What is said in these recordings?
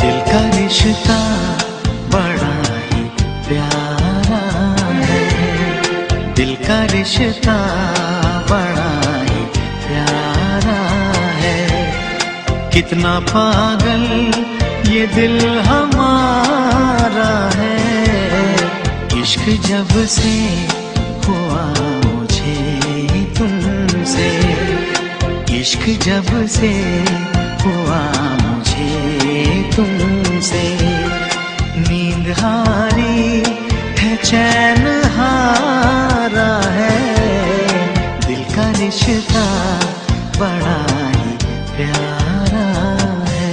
दिल का रिश्ता बड़ा ही प्यारा है, दिल का रिश्ता बड़ा ही प्यारा है। कितना पागल ये दिल हमारा है, इश्क जब से हुआ मुझे तुमसे, इश्क जब से हुआ मुझे तुमसे। नींद हारी है चैन हारा है, दिल का रिश्ता बड़ा ही प्यारा है।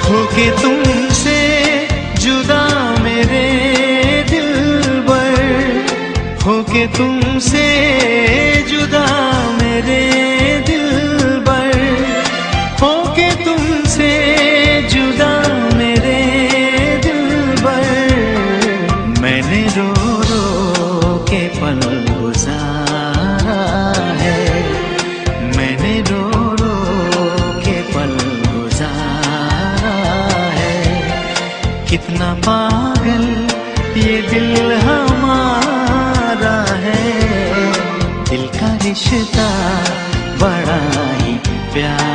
होके तुमसे जुदा मेरे दिलबर, होके तुमसे जुदा मेरे दिलबर, होके तुमसे जुदा मेरे दिलबर। मैंने रो रो के पल गुजारा है, मैंने रो रो के पल गुजारा है। कितना पागल ये दिल हमारा है, दिल का रिश्ता बड़ा ही प्यारा।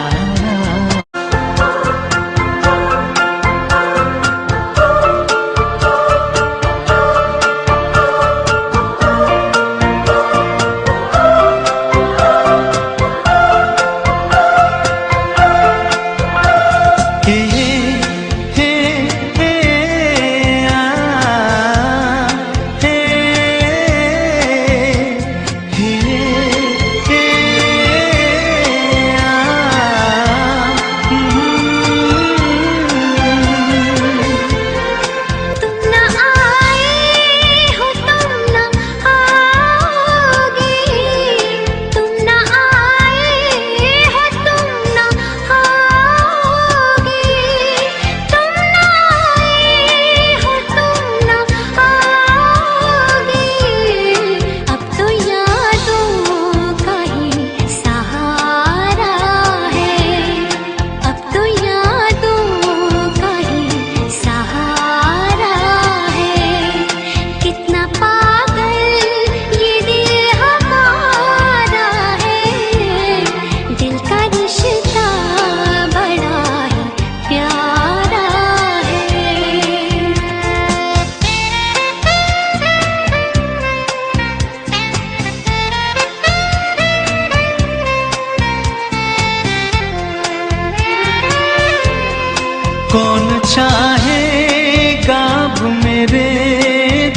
कौन चाहेगा अब मेरे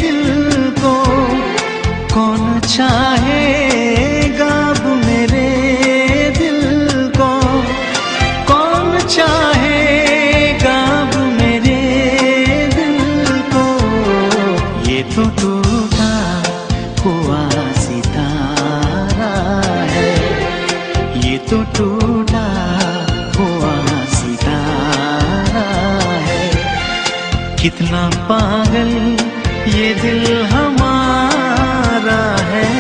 दिल को, कौन चाहेगा अब मेरे दिल को, कौन चाहेगा अब मेरे दिल को। ये तो टूटा हुआ सितारा है, ये तो टूटा हुआ सितारा है। कितना पागल ये दिल हमारा है,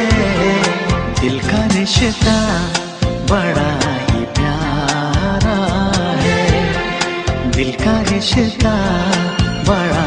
दिल का रिश्ता बड़ा ही प्यारा है, दिल का रिश्ता बड़ा